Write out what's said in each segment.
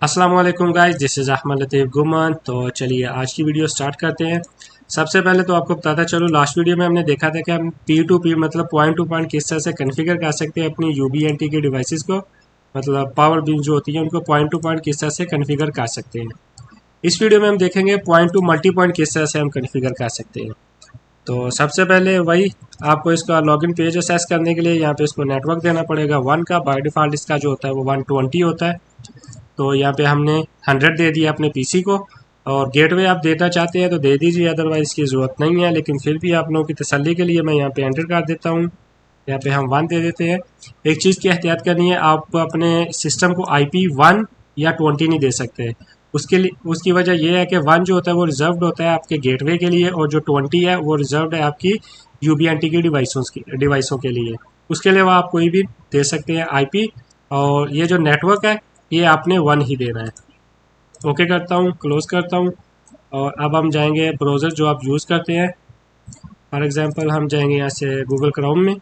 अस्सलाम वालेकुम guys, this is Ahmad लतीफ़ गुमान। तो चलिए आज की वीडियो स्टार्ट करते हैं। सबसे पहले तो आपको बताता चलूँ, लास्ट वीडियो में हमने देखा था कि हम पी टू पी मतलब पॉइंट टू पॉइंट किस तरह से कन्फिगर कर सकते हैं अपनी यूबीएनटी के डिवाइसेस को, मतलब पावर बीम जो होती है उनको पॉइंट टू पॉइंट किस तरह से कन्फिगर कर सकते हैं। इस वीडियो में हम देखेंगे पॉइंट टू मल्टी पॉइंट किस तरह से हम कन्फिगर कर सकते हैं। तो सबसे पहले वही आपको इसका लॉगिन पेज एक्सेस करने के लिए यहाँ पे इसको नेटवर्क देना पड़ेगा 1 का। बाय डिफ़ॉल्ट इसका जो होता है वो 120 होता है। तो यहाँ पे हमने 100 दे दिया अपने पीसी को, और गेटवे आप देना चाहते हैं तो दे दीजिए, अदरवाइज इसकी ज़रूरत नहीं है। लेकिन फिर भी आप लोगों की तसल्ली के लिए मैं यहाँ पे एंटर कर देता हूँ। यहाँ पे हम 1 दे देते हैं। एक चीज़ की एहतियात करनी है, आप अपने सिस्टम को IP 1 या 20 नहीं दे सकते। उसके लिए उसकी वजह यह है कि 1 जो होता है वो रिजर्व्ड होता है आपके गेटवे के लिए, और जो 20 है वो रिजर्व्ड है आपकी यूबीएनटी की डिवाइसों के लिए। उसके अलावा आप कोई भी दे सकते हैं IP। और ये जो नेटवर्क है ये आपने 1 ही देना है। ओके करता हूँ, क्लोज करता हूँ। और अब हम जाएंगे ब्राउज़र जो आप यूज़ करते हैं। फॉर एग्जांपल हम जाएंगे यहाँ से गूगल क्रोम में,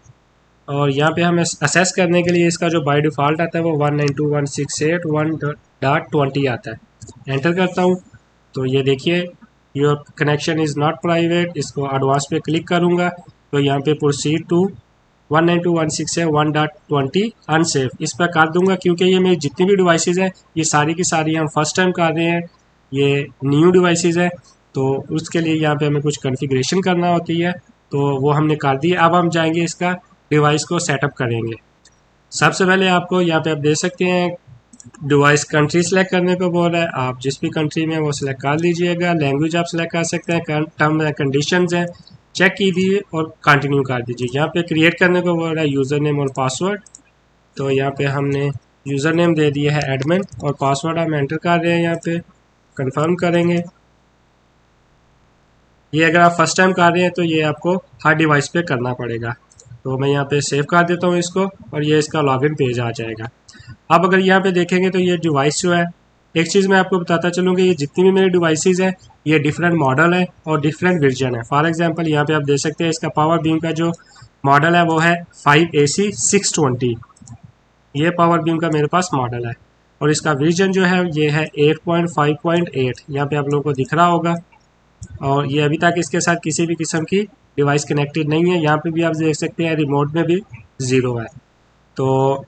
और यहाँ पे हमें असेस करने के लिए इसका जो बाय डिफ़ॉल्ट आता है वो 192.168.1.20 आता है। एंटर करता हूँ तो ये देखिए your connection is not private. इसको एडवांस पे क्लिक करूँगा तो यहाँ पे प्रोसीड टू 192.168.1.20 अनसेफ इस पर कर दूंगा, क्योंकि ये मेरी जितनी भी डिवाइसेज हैं ये सारी की सारी हम फर्स्ट टाइम कर रहे हैं, ये न्यू डिवाइसेज है। तो उसके लिए यहाँ पे हमें कुछ कॉन्फ़िगरेशन करना होती है, तो वो हमने कर दी। अब हम जाएंगे इसका डिवाइस को सेटअप करेंगे। सबसे पहले आपको यहाँ पे आप दे सकते हैं डिवाइस कंट्री सेलेक्ट करने को बोल रहा है, आप जिस भी कंट्री में वो सिलेक्ट कर लीजिएगा। लैंग्वेज आप सेलेक्ट कर सकते हैं, टर्म एंड कंडीशंस हैं चेक कीजिए और कंटिन्यू कर दीजिए। यहाँ पे क्रिएट करने को बोल रहा है यूज़र नेम और पासवर्ड। तो यहाँ पे हमने यूज़र नेम दे दिया है एडमिन, और पासवर्ड हम एंटर कर रहे हैं। यहाँ पे कंफर्म करेंगे। ये अगर आप फर्स्ट टाइम कर रहे हैं तो ये आपको हर डिवाइस पे करना पड़ेगा। तो मैं यहाँ पे सेव कर देता हूँ इसको, और ये इसका लॉगिन पेज आ जाएगा। अब अगर यहाँ पे देखेंगे तो ये डिवाइस जो है, एक चीज़ मैं आपको बताता चलूँ कि ये जितनी भी मेरी डिवाइसेस हैं ये डिफरेंट मॉडल है और डिफरेंट वर्जन है। फॉर एग्जांपल यहाँ पे आप देख सकते हैं इसका पावर बीम का जो मॉडल है वो है 5AC620। ये पावर बीम का मेरे पास मॉडल है, और इसका वर्जन जो है ये है 8.5.8। यहाँ पे आप लोगों को दिख रहा होगा। और ये अभी तक इसके साथ किसी भी किस्म की डिवाइस कनेक्टेड नहीं है। यहाँ पे भी आप देख सकते हैं रिमोट में भी 0 है। तो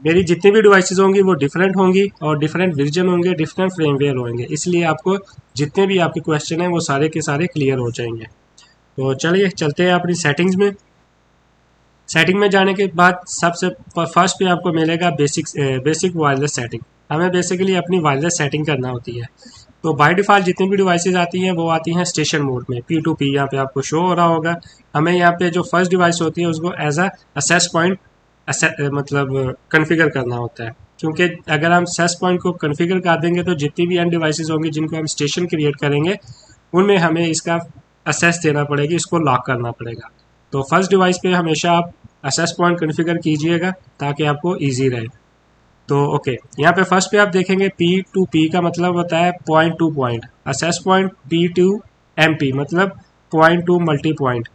मेरी जितनी भी डिवाइसेस होंगी वो डिफरेंट होंगी, और डिफरेंट वर्जन होंगे, डिफरेंट फ्रेमवेयर होंगे, इसलिए आपको जितने भी आपके क्वेश्चन हैं वो सारे के सारे क्लियर हो जाएंगे। तो चलिए चलते हैं अपनी सेटिंग्स में। सेटिंग में जाने के बाद सबसे फर्स्ट पे आपको मिलेगा बेसिक वायरलेस सेटिंग। हमें बेसिकली अपनी वायरलेस सेटिंग करना होती है। तो बाय डिफ़ॉल्ट जितनी भी डिवाइसेस आती हैं वो आती हैं स्टेशन मोड में, P2P। यहाँ पे आपको शो हो रहा होगा। हमें यहाँ पे जो फर्स्ट डिवाइस होती है उसको एज अ असेस पॉइंट मतलब कन्फिगर करना होता है, क्योंकि अगर हम सेस पॉइंट को कन्फिगर कर देंगे तो जितनी भी एंड डिवाइसेस होंगी जिनको हम स्टेशन क्रिएट करेंगे उनमें हमें इसका असेस देना पड़ेगी, इसको लॉक करना पड़ेगा। तो फर्स्ट डिवाइस पे हमेशा आप असेस पॉइंट कन्फिगर कीजिएगा ताकि आपको ईजी रहे। तो ओके, यहाँ पे फर्स्ट पे आप देखेंगे P2P का मतलब होता है point two point. Assess point P2MP मतलब पॉइंट टू मल्टी पॉइंट।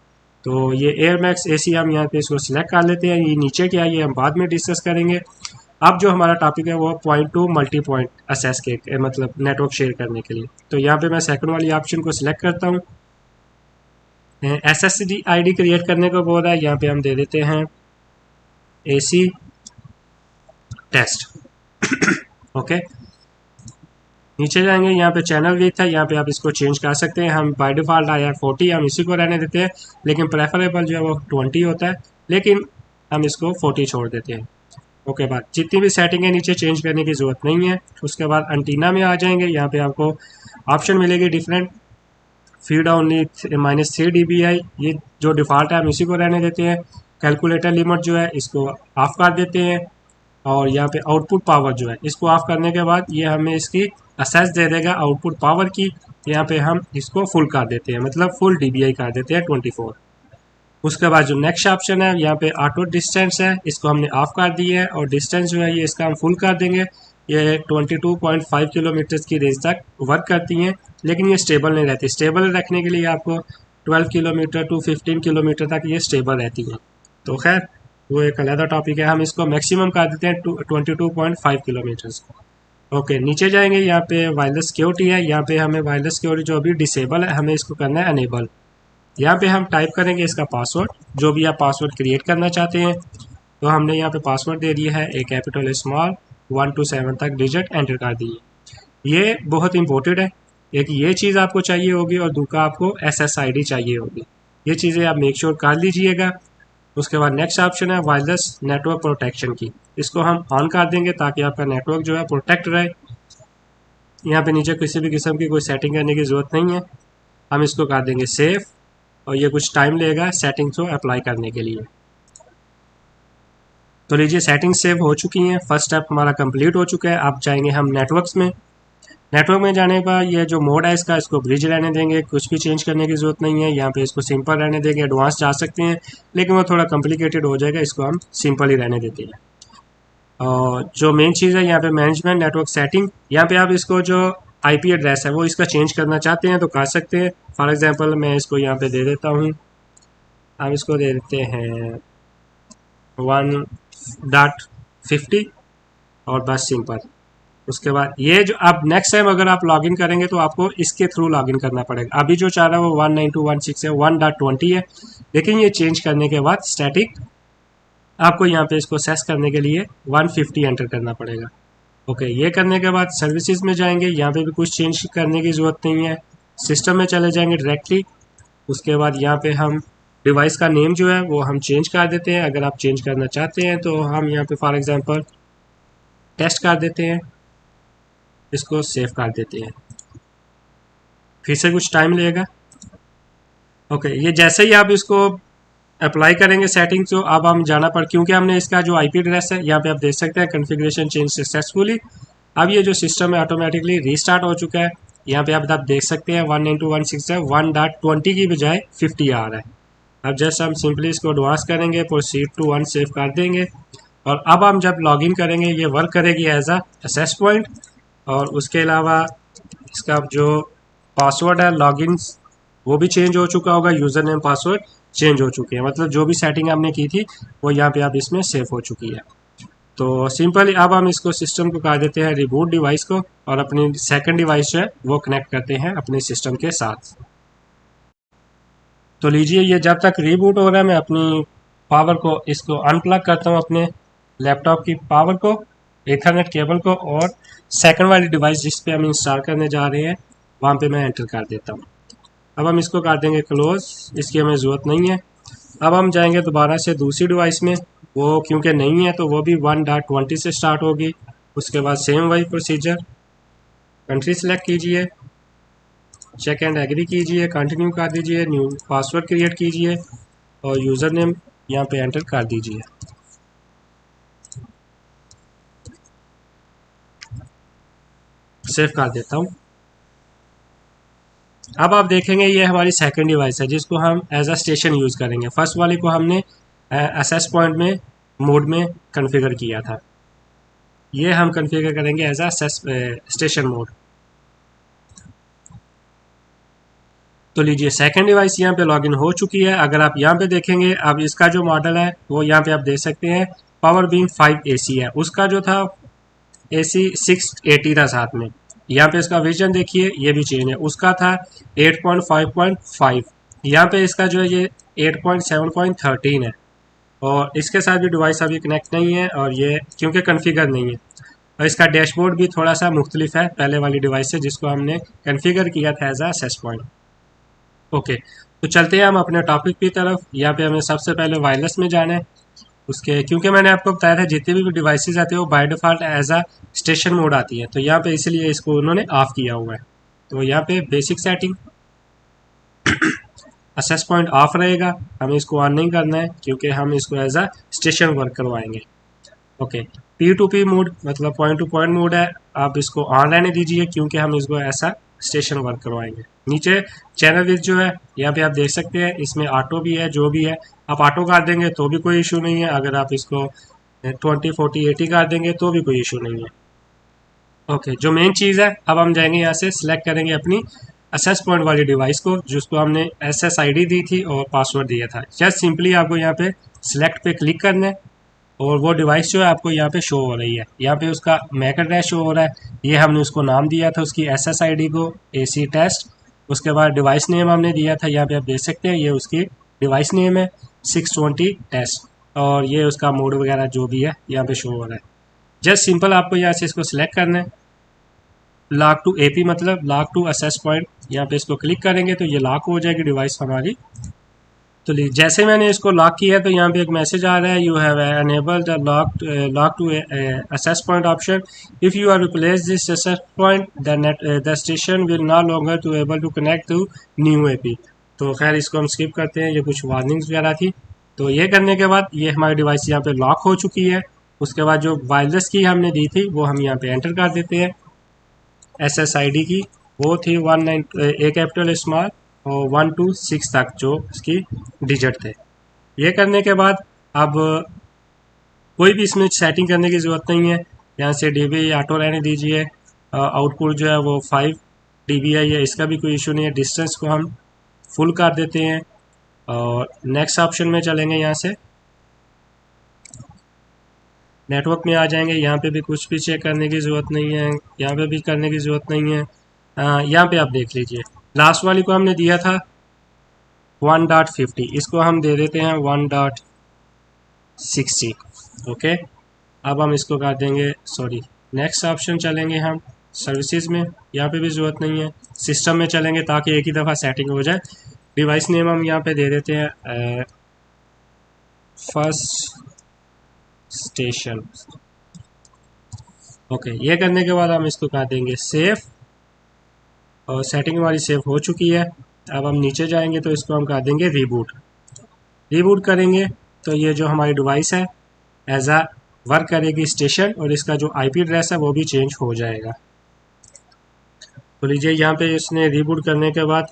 तो ये एयर मैक्स AC हम यहाँ पे इसको सिलेक्ट कर लेते हैं। ये नीचे क्या है ये हम बाद में डिस्कस करेंगे। अब जो हमारा टॉपिक है वो point to multi point assess के मतलब नेटवर्क शेयर करने के लिए। तो यहाँ पे मैं सेकंड वाली ऑप्शन को सिलेक्ट करता हूँ। SSD ID क्रिएट करने को बोल रहा है, यहाँ पे हम दे देते हैं AC टेस्ट। ओके, नीचे जाएंगे, यहाँ पे चैनल विड्थ है, यहाँ पे आप इसको चेंज कर सकते हैं। हम बाय डिफ़ॉल्ट आया 40, हम इसी को रहने देते हैं, लेकिन प्रेफरेबल जो है वो 20 होता है, लेकिन हम इसको 40 छोड़ देते हैं। ओके, बाद जितनी भी सेटिंग है नीचे चेंज करने की ज़रूरत नहीं है। उसके बाद एंटीना में आ जाएंगे, यहाँ पे आपको ऑप्शन मिलेगी डिफरेंट। फीड ओनली -3 dBi, ये जो डिफ़ॉल्ट है हम इसी को रहने देते हैं। कैलकुलेटर लिमिट जो है इसको ऑफ कर देते हैं, और यहाँ पे आउटपुट पावर जो है इसको ऑफ करने के बाद ये हमें इसकी असेस दे देगा आउटपुट पावर की। यहाँ पे हम इसको फुल कर देते हैं, मतलब फुल DBi कर देते हैं 24। उसके बाद जो नेक्स्ट ऑप्शन है यहाँ पे ऑटो डिस्टेंस है, इसको हमने ऑफ कर दिया है, और डिस्टेंस जो है ये इसका हम फुल कर देंगे। ये 22.5 किलोमीटर की रेंज तक वर्क करती हैं, लेकिन ये स्टेबल नहीं रहती। स्टेबल रखने के लिए आपको 12 किलोमीटर टू 15 किलोमीटर तक ये स्टेबल रहती हैं। तो खैर वो एक अलग टॉपिक है। हम इसको मैक्सिमम कर देते हैं 22.5 किलोमीटर्स। ओके, नीचे जाएंगे, यहाँ पे वायरलेस सिक्योरिटी है, यहाँ पे हमें वायरलेस सिक्योरिटी जो अभी डिसेबल है हमें इसको करना है अनेबल। यहाँ पे हम टाइप करेंगे इसका पासवर्ड, जो भी आप पासवर्ड क्रिएट करना चाहते हैं। तो हमने यहाँ पे पासवर्ड दे दिया है, ए कैपिटल स्मॉल 1 to 7 तक डिजिट एंटर कर दिए। ये बहुत इंपॉर्टेंट है, एक ये चीज़ आपको चाहिए होगी और दूसरा आपको SSID चाहिए होगी। ये चीज़ें आप मेक श्योर कर लीजिएगा। उसके बाद नेक्स्ट ऑप्शन है वायरलेस नेटवर्क प्रोटेक्शन की, इसको हम ऑन कर देंगे ताकि आपका नेटवर्क जो है प्रोटेक्ट रहे। यहाँ पे नीचे किसी भी किस्म की कोई सेटिंग करने की ज़रूरत नहीं है, हम इसको कर देंगे सेव और ये कुछ टाइम लेगा सेटिंग्स को अप्लाई करने के लिए। तो लीजिए सेटिंग सेव हो चुकी हैं, फर्स्ट स्टेप हमारा कंप्लीट हो चुका है। अब जाएंगे हम नेटवर्क्स में। नेटवर्क में जाने का ये जो मोड है इसका, इसको ब्रिज रहने देंगे, कुछ भी चेंज करने की ज़रूरत नहीं है। यहाँ पे इसको सिंपल रहने देंगे, एडवांस जा सकते हैं लेकिन वो थोड़ा कॉम्प्लिकेटेड हो जाएगा, इसको हम सिंपल ही रहने देते हैं। और जो मेन चीज़ है यहाँ पे मैनेजमेंट नेटवर्क सेटिंग, यहाँ पे आप इसको जो IP एड्रेस है वो इसका चेंज करना चाहते हैं तो कर सकते हैं। फॉर एग्जांपल मैं इसको यहाँ पे दे देता हूँ, हम इसको दे देते हैं 1.50 और बस सिंपल। उसके बाद ये जो अब नेक्स्ट टाइम अगर आप लॉगिन करेंगे तो आपको इसके थ्रू लॉगिन करना पड़ेगा। अभी जो चाह रहा है वो 192.168 है, 1.20 है, लेकिन ये चेंज करने के बाद स्टैटिक आपको यहाँ पे इसको सेस करने के लिए 150 एंटर करना पड़ेगा। ओके, ये करने के बाद सर्विसेज में जाएंगे, यहाँ पे भी कुछ चेंज करने की ज़रूरत नहीं है, सिस्टम में चले जाएंगे डायरेक्टली। उसके बाद यहाँ पे हम डिवाइस का नेम जो है वो हम चेंज कर देते हैं। अगर आप चेंज करना चाहते हैं तो हम यहाँ पे फॉर एग्जांपल टेस्ट कर देते हैं, इसको सेव कर देते हैं, फिर से कुछ टाइम लेगा। ओके, ये जैसे ही आप इसको अप्लाई करेंगे सेटिंग तो अब हम जाना पड़, क्योंकि हमने इसका जो IP एड्रेस है यहाँ पे आप देख सकते हैं कॉन्फ़िगरेशन चेंज सक्सेसफुली। अब ये जो सिस्टम है ऑटोमेटिकली रीस्टार्ट हो चुका है। यहाँ पे आप देख सकते हैं 192.168 1.20 की बजाय 50 आ रहा है। अब जैसे हम सिंपली इसको एडवांस करेंगे, प्रोसीड टू 1 सेव कर देंगे और अब हम जब लॉगिन करेंगे ये वर्क करेगी एज एक्सेस पॉइंट। और उसके अलावा इसका जो पासवर्ड है लॉगिन वो भी चेंज हो चुका होगा, यूज़र नेम पासवर्ड चेंज हो चुके हैं, मतलब जो भी सेटिंग हमने की थी वो यहाँ पे आप इसमें सेव हो चुकी है। तो सिंपली अब हम इसको सिस्टम को कर देते हैं रिबूट डिवाइस को और अपनी सेकंड डिवाइस जो है वो कनेक्ट करते हैं अपने सिस्टम के साथ। तो लीजिए ये जब तक रीबूट हो रहा है मैं अपनी पावर को इसको अनप्लग करता हूँ, अपने लैपटॉप की पावर को, ईथरनेट केबल को, और सेकंड वाली डिवाइस जिस पे हम इंस्टॉल करने जा रहे हैं वहाँ पे मैं एंटर कर देता हूँ। अब हम इसको कर देंगे क्लोज, इसकी हमें ज़रूरत नहीं है। अब हम जाएंगे दोबारा से दूसरी डिवाइस में, वो क्योंकि नहीं है तो वो भी 1.20 से स्टार्ट होगी। उसके बाद सेम वही प्रोसीजर, कंट्री सेलेक्ट कीजिए, चेक एंड एग्री कीजिए, कंटिन्यू कर दीजिए, न्यू पासवर्ड क्रिएट कीजिए और यूज़र नेम यहाँ पे एंटर कर दीजिए। सेव कर देता हूँ। अब आप देखेंगे ये हमारी सेकंड डिवाइस है जिसको हम एज अ स्टेशन यूज़ करेंगे। फर्स्ट वाले को हमने एक्सेस पॉइंट में मोड में कॉन्फ़िगर किया था, ये हम कॉन्फ़िगर करेंगे एज अ स्टेशन मोड। तो लीजिए सेकंड डिवाइस यहाँ पे लॉगिन हो चुकी है। अगर आप यहाँ पे देखेंगे अब इसका जो मॉडल है वो यहाँ पे आप देख सकते हैं पावर बीम 5 AC है, उसका जो था AC 680 था साथ में। यहाँ पे इसका विजन देखिए ये भी चेंज है, उसका था 8.5.5, यहाँ पे इसका जो है ये 8.7.13 है और इसके साथ भी डिवाइस अभी कनेक्ट नहीं है और ये क्योंकि कॉन्फ़िगर नहीं है। और इसका डैशबोर्ड भी थोड़ा सा मुख्तलिफ है पहले वाली डिवाइस से जिसको हमने कॉन्फ़िगर किया था as a access point. Okay, तो चलते हैं हम अपने टॉपिक की तरफ। यहाँ पे हमें सबसे पहले वायरलेस में जाना है। उसके क्योंकि मैंने आपको बताया था जितने भी डिवाइसेस आते हैं वो by default as a station mode आती है, तो यहाँ पे इसलिए इसको उन्होंने ऑफ किया हुआ है। तो यहाँ पे basic setting access point off रहेगा, हमें इसको ऑन नहीं करना है क्योंकि हम इसको एज अ स्टेशन वर्क करवाएंगे। ओके, P2P मोड मतलब पॉइंट टू पॉइंट मोड है, आप इसको ऑन रहने दीजिए क्योंकि हम इसको ऐसा स्टेशन वर्क करवाएंगे। नीचे चैनल विथ जो है यहाँ पे आप देख सकते हैं इसमें ऑटो भी है, जो भी है आप ऑटो कर देंगे तो भी कोई इशू नहीं है, अगर आप इसको 20, 40, 80 कर देंगे तो भी कोई इशू नहीं है। ओके, जो मेन चीज़ है अब हम जाएंगे यहाँ से सिलेक्ट करेंगे अपनी एक्सेस पॉइंट वाली डिवाइस को जिसको हमने SSID दी थी और पासवर्ड दिया था। जस्ट सिंपली आपको यहाँ पे सिलेक्ट पे क्लिक करना है और वो डिवाइस जो है आपको यहाँ पे शो हो रही है। यहाँ पे उसका मैक एड्रेस शो हो रहा है, ये हमने उसको नाम दिया था उसकी SSID को AC टेस्ट। उसके बाद डिवाइस नेम हमने दिया था, यहाँ पे आप देख सकते हैं ये उसकी डिवाइस नेम है 620 टेस्ट, और ये उसका मोड वगैरह जो भी है यहाँ पे शो हो रहा है। जस्ट सिंपल आपको यहाँ से इसको सिलेक्ट करना है, लॉक टू AP मतलब लॉक टू एक्सेस पॉइंट, यहाँ पे इसको क्लिक करेंगे तो ये लॉक हो जाएगी डिवाइस हमारी। तो जैसे मैंने इसको लॉक किया है तो यहाँ पे एक मैसेज आ रहा है, you have enable the lock to access point option, if you are replace this access point the station will not longer to able to connect to new AP। तो खैर इसको हम स्किप करते हैं, ये कुछ वार्निंग्स वगैरह थी। तो ये करने के बाद ये हमारी डिवाइस यहाँ पे लॉक हो चुकी है। उसके बाद जो वायरलेस की हमने दी थी वो हम यहाँ पे एंटर कर देते हैं। SSID की वो थी 19 A कैपिटल स्मॉल और 1 to 6 तक जो उसकी डिजिट थे। ये करने के बाद अब कोई भी इसमें सेटिंग करने की ज़रूरत नहीं है, यहाँ से DB ऑटो रहने दीजिए। आउटपुट जो है वो 5 dB है, इसका भी कोई इशू नहीं है। डिस्टेंस को हम फुल कर देते हैं और नेक्स्ट ऑप्शन में चलेंगे। यहाँ से नेटवर्क में आ जाएंगे, यहाँ पे भी कुछ भी चेक करने की ज़रूरत नहीं है, यहाँ पे भी करने की ज़रूरत नहीं है। यहाँ पे आप देख लीजिए, लास्ट वाली को हमने दिया था 1.50, इसको हम दे देते हैं 1.60। ओके, अब हम इसको कर देंगे, सॉरी नेक्स्ट ऑप्शन चलेंगे हम सर्विसेज में, यहाँ पे भी ज़रूरत नहीं है। सिस्टम में चलेंगे ताकि एक ही दफ़ा सेटिंग हो जाए। डिवाइस नेम हम यहाँ पे दे देते हैं फर्स्ट स्टेशन। ओके, ये करने के बाद हम इसको कर देंगे सेव, और सेटिंग हमारी सेव हो चुकी है। अब हम नीचे जाएंगे तो इसको हम कर देंगे रीबूट। रीबूट करेंगे तो ये जो हमारी डिवाइस है एज आ वर्क करेगी स्टेशन, और इसका जो IP एड्रेस है वो भी चेंज हो जाएगा। तो लीजिए यहाँ पे इसने रीबूट करने के बाद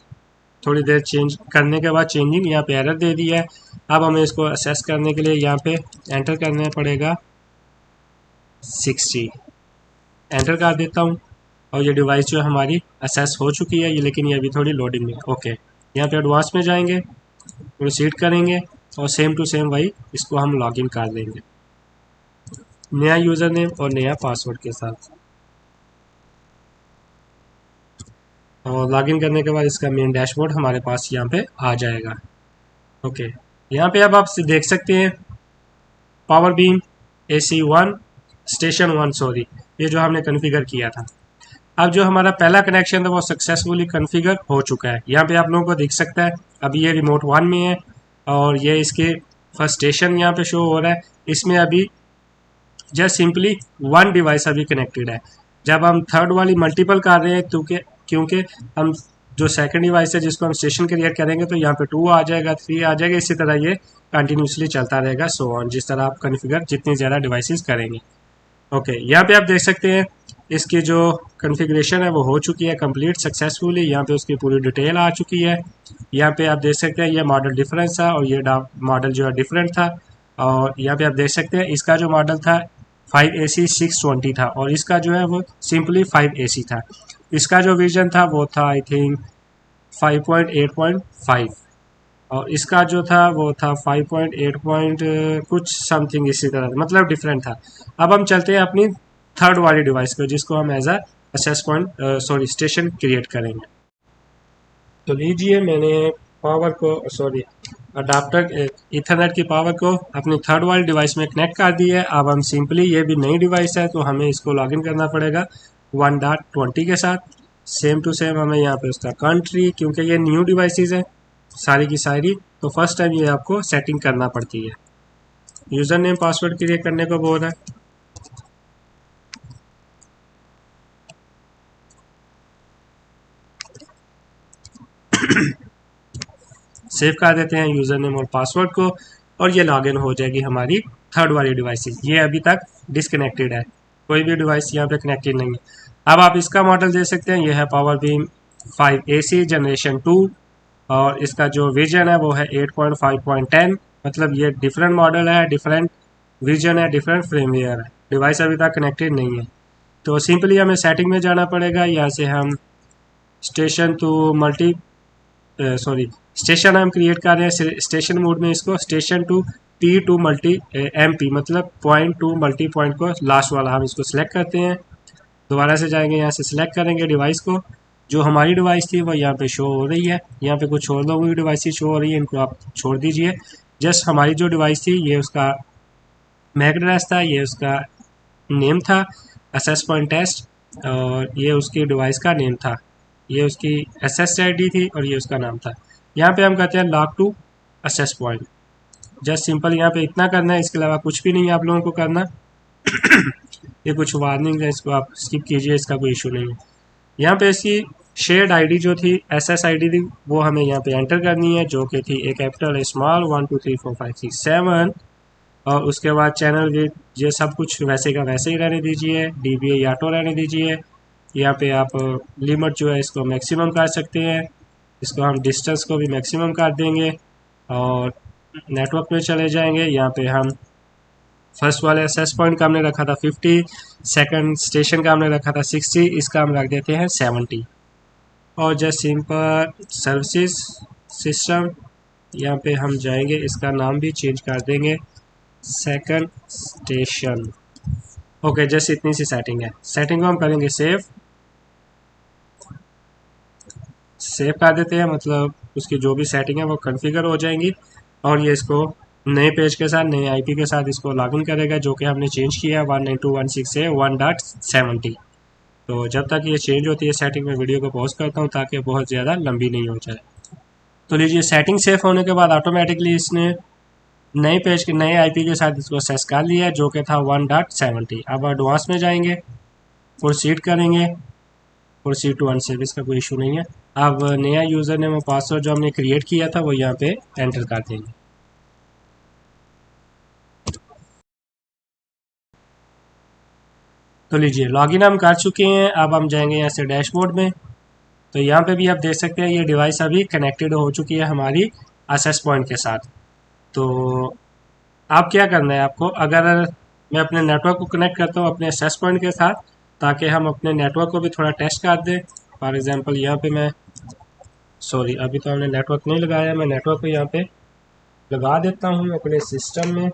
थोड़ी देर चेंज करने के बाद चेंजिंग यहाँ पे एरर दे दिया है। अब हमें इसको असेस करने के लिए यहाँ पे एंटर करना पड़ेगा 60, एंटर कर देता हूँ और ये डिवाइस जो हमारी असेस हो चुकी है ये, लेकिन ये अभी थोड़ी लोडिंग में। ओके, यहाँ पे एडवांस में जाएंगे, प्रोसीड करेंगे और सेम टू सेम वही इसको हम लॉगिन कर देंगे नया यूज़र नेम और नया पासवर्ड के साथ। और लॉगिन करने के बाद इसका मेन डैशबोर्ड हमारे पास यहाँ पे आ जाएगा। ओके, यहाँ पे अब आप देख सकते हैं power beam AC1 station 1, sorry ये जो हमने कॉन्फ़िगर किया था। अब जो हमारा पहला कनेक्शन था वो सक्सेसफुली कॉन्फ़िगर हो चुका है। यहाँ पे आप लोगों को दिख सकता है अभी ये रिमोट 1 में है और ये इसके फर्स्ट स्टेशन यहाँ पे शो हो रहा है। इसमें अभी जस्ट सिंपली 1 डिवाइस अभी कनेक्टेड है। जब हम थर्ड वाली मल्टीपल कर रहे हैं क्योंकि हम जो सेकंड डिवाइस है जिसको हम स्टेशन क्रिएट करेंगे तो यहाँ पे 2 आ जाएगा, 3 आ जाएगा, इसी तरह ये कंटिन्यूसली चलता रहेगा सो ऑन, जिस तरह आप कॉन्फ़िगर जितनी ज़्यादा डिवाइसेस करेंगे। ओके, यहाँ पे आप देख सकते हैं इसकी जो कॉन्फ़िगरेशन है वो हो चुकी है कंप्लीट सक्सेसफुली। यहाँ पे उसकी पूरी डिटेल आ चुकी है। यहाँ पे आप देख सकते हैं ये मॉडल डिफरेंस था और ये मॉडल जो है डिफरेंट था। और यहाँ पे आप देख सकते हैं इसका जो मॉडल था 5AC 620 था और इसका जो है वो सिंपली 5AC था। इसका जो वर्जन था वो था आई थिंक 5.8.5 और इसका जो था वो था 5.8 कुछ समथिंग इसी तरह, मतलब डिफरेंट था। अब हम चलते हैं अपनी थर्ड वाली डिवाइस पे जिसको हम as a access point sorry station create करेंगे। तो लीजिए मैंने पावर को सॉरी अडाप्टर इथरनेट की पावर को अपनी थर्ड वाली डिवाइस में कनेक्ट कर दी है। अब हम सिंपली, ये भी नई डिवाइस है तो हमें इसको लॉगिन करना पड़ेगा 1.20 के साथ। सेम टू सेम हमें यहाँ पे उसका कंट्री, क्योंकि ये न्यू डिवाइसेस है सारी की सारी, तो फर्स्ट टाइम ये आपको सेटिंग करना पड़ती है। यूज़र नेम पासवर्ड क्रिएट करने को बोल रहा है। सेव कर देते हैं यूज़र नेम और पासवर्ड को और ये लॉगिन हो जाएगी हमारी थर्ड वाली डिवाइसेस। ये अभी तक डिसकनेक्टेड है, कोई भी डिवाइस यहाँ पे कनेक्टेड नहीं है। अब आप इसका मॉडल दे सकते हैं, ये है पावर बीम 5AC जनरेशन 2 और इसका जो वर्जन है वो है 8.5.10, मतलब ये डिफरेंट मॉडल है, डिफरेंट वर्जन है, डिफरेंट फ्रेमवेयर है। डिवाइस अभी तक कनेक्टेड नहीं है तो सिंपली हमें सेटिंग में जाना पड़ेगा। यहाँ से हम स्टेशन टू स्टेशन हम क्रिएट कर रहे हैं स्टेशन मोड में, इसको station to P2 multi MP मतलब पॉइंट टू मल्टी पॉइंट को लास्ट वाला हम इसको सिलेक्ट करते हैं। दोबारा से जाएंगे, यहाँ से सिलेक्ट करेंगे डिवाइस को, जो हमारी डिवाइस थी वो यहाँ पे शो हो रही है। यहाँ पे कुछ और लोगों की डिवाइस शो हो रही है, इनको आप छोड़ दीजिए। जस्ट हमारी जो डिवाइस थी ये उसका मैक एड्रेस था, ये उसका नेम था एसेस पॉइंट टेस्ट, और ये उसकी डिवाइस का नेम था, ये उसकी SSID थी और ये उसका नाम था। यहाँ पे हम कहते हैं lock to access point. Just simple यहाँ पे इतना करना है, इसके अलावा कुछ भी नहीं है आप लोगों को करना। ये कुछ वार्निंग है, इसको आप स्किप कीजिए, इसका कोई इशू नहीं है। यहाँ पे इसकी शेयर्ड आईडी जो थी SSID थी वो हमें यहाँ पे एंटर करनी है, जो कि थी ए कैपिटल ए स्मॉल 1 2 3 4 5 6 7, और उसके बाद चैनल विड्थ ये सब कुछ वैसे का वैसे ही रहने दीजिए, DBA ऑटो रहने दीजिए। यहाँ पे आप लिमिट जो है इसको मैक्सिमम कर सकते हैं, इसको हम डिस्टेंस को भी मैक्सिमम कर देंगे, और नेटवर्क में चले जाएंगे। यहाँ पे हम फर्स्ट वाले एसेस पॉइंट का हमने रखा था 50, सेकंड स्टेशन का हमने रखा था 60, इसका हम रख देते हैं 70। और जस्ट सिंपल सर्विसेज सिस्टम, यहाँ पे हम जाएंगे, इसका नाम भी चेंज कर देंगे सेकंड स्टेशन। ओके, जस्ट इतनी सी सेटिंग है। सेटिंग को हम करेंगे सेव कर देते हैं, मतलब उसकी जो भी सेटिंग है वो कॉन्फ़िगर हो जाएंगी, और ये इसको नए पेज के साथ नए IP के साथ इसको लॉगिन करेगा, जो कि हमने चेंज किया है 192.168 से 1.70। तो जब तक ये चेंज होती है सेटिंग में वीडियो को पॉज करता हूँ ताकि बहुत ज़्यादा लंबी नहीं हो जाए। तो लीजिए, सेटिंग सेफ होने के बाद ऑटोमेटिकली इसने नए पेज के नए IP के साथ इसको सेस कर लिया है, जो कि था 1.70। अब एडवांस में जाएंगे, प्रोसीड करेंगे, प्रोसीड टू अनसेव, इसका कोई इशू नहीं है। अब नया यूज़र नेम और पासवर्ड जो हमने क्रिएट किया था वो यहाँ पे एंटर कर देंगे। तो लीजिए, लॉगिन हम कर चुके हैं। अब हम जाएंगे यहाँ से डैशबोर्ड में, तो यहाँ पे भी आप देख सकते हैं ये डिवाइस अभी कनेक्टेड हो चुकी है हमारी एसेस पॉइंट के साथ। तो आप क्या करना है आपको, अगर मैं अपने नेटवर्क को कनेक्ट करता हूँ अपने एसेस पॉइंट के साथ, ताकि हम अपने नेटवर्क को भी थोड़ा टेस्ट कर दें। फॉर एग्जांपल यहाँ पे मैं अभी तो हमने नेटवर्क नहीं लगाया, मैं नेटवर्क को यहाँ पे लगा देता हूँ अपने सिस्टम में,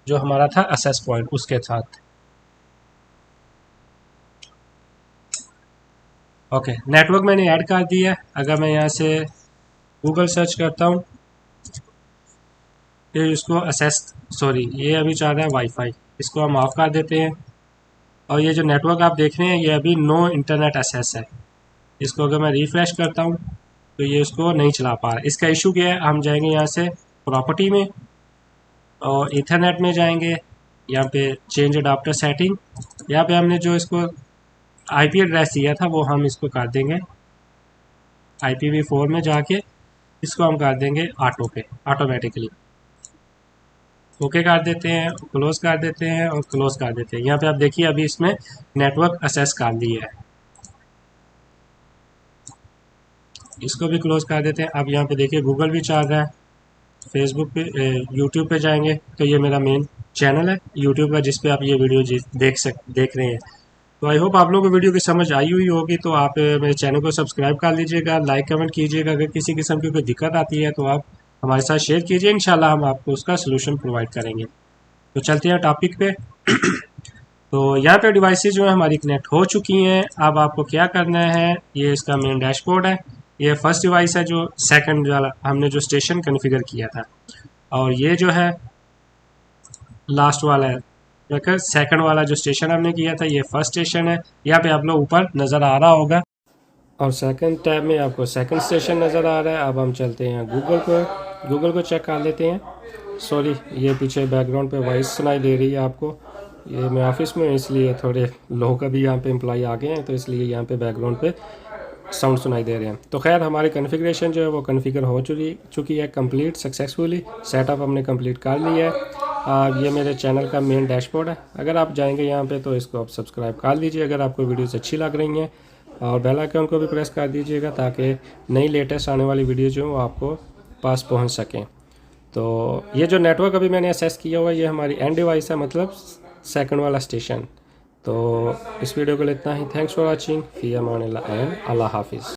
जो हमारा था एसेस पॉइंट उसके साथ। ओके, नेटवर्क मैंने ऐड कर दिया है। अगर मैं यहाँ से गूगल सर्च करता हूँ, ये इसको ये अभी चाह रहा है वाईफाई, इसको हम ऑफ कर देते हैं। और ये जो नेटवर्क आप देख रहे हैं ये अभी नो इंटरनेट एक्सेस है, इसको अगर मैं रिफ्रेश करता हूँ तो ये इसको नहीं चला पा रहा। इसका इशू क्या है, हम जाएंगे यहाँ से प्रॉपर्टी में और इथरनेट में जाएंगे, यहाँ पे चेंज अडाप्टर सेटिंग, यहाँ पे हमने जो इसको IP एड्रेस दिया था वो हम इसको कर देंगे IPv4 में जाके, इसको हम कर देंगे ऑटो पे, ऑटोमेटिकली ओके कर देते हैं, क्लोज कर देते हैं और क्लोज कर देते हैं। यहाँ पे आप देखिए अभी इसमें नेटवर्क असेस कर दिया है, इसको भी क्लोज कर देते हैं। अब यहाँ पे देखिए गूगल भी चल रहा है, फेसबुक पे यूट्यूब पे जाएंगे तो ये मेरा मेन चैनल है यूट्यूब का, जिस पे आप ये वीडियो देख रहे हैं। तो आई होप आप लोगों को वीडियो की समझ आई हुई होगी। तो आप मेरे चैनल को सब्सक्राइब कर लीजिएगा, लाइक कमेंट कीजिएगा। अगर किसी किस्म की कोई दिक्कत आती है तो आप हमारे साथ शेयर कीजिए, इंशाल्लाह हम आपको उसका सलूशन प्रोवाइड करेंगे। तो चलते हैं टॉपिक पे। तो यहाँ पे डिवाइसेस जो है हमारी कनेक्ट हो चुकी हैं। अब आपको क्या करना है, ये इसका मेन डैशबोर्ड है, ये फर्स्ट डिवाइस है जो सेकंड वाला हमने जो स्टेशन कॉन्फ़िगर किया था, और ये जो है लास्ट वाला है सेकंड वाला जो स्टेशन हमने किया था, ये फर्स्ट स्टेशन है। यहाँ पे आप लोग ऊपर नज़र आ रहा होगा, और सेकंड टैब में आपको सेकंड स्टेशन नज़र आ रहा है। अब हम चलते हैं गूगल को चेक कर लेते हैं। ये पीछे बैकग्राउंड पे वॉइस सुनाई दे रही है आपको, ये मैं ऑफिस में इसलिए थोड़े लोग अभी यहाँ पे एम्प्लॉय आ गए हैं, तो इसलिए यहाँ पे बैकग्राउंड पे साउंड सुनाई दे रहे हैं। तो खैर हमारी कॉन्फ़िगरेशन जो है वो कॉन्फ़िगर हो चुकी है कंप्लीट सक्सेसफुली, सेटअप हमने कंप्लीट कर लिया है। ये मेरे चैनल का मेन डैशबोर्ड है। अगर आप जाएंगे यहाँ पे तो इसको आप सब्सक्राइब कर लीजिए अगर आपको वीडियोस अच्छी लग रही हैं, और बेल आइकन को भी प्रेस कर दीजिएगा ताकि नई लेटेस्ट आने वाली वीडियो जो वो आपको पास पहुँच सकें। तो ये जो नेटवर्क अभी मैंने असेस किया हुआ है ये हमारी एंड डिवाइस है, मतलब सेकंड वाला स्टेशन। तो इस वीडियो के लिए इतना ही। थैंक्स फॉर वॉचिंग, फ़ी अमान अल्लाह एंड अल्लाह हाफिज़।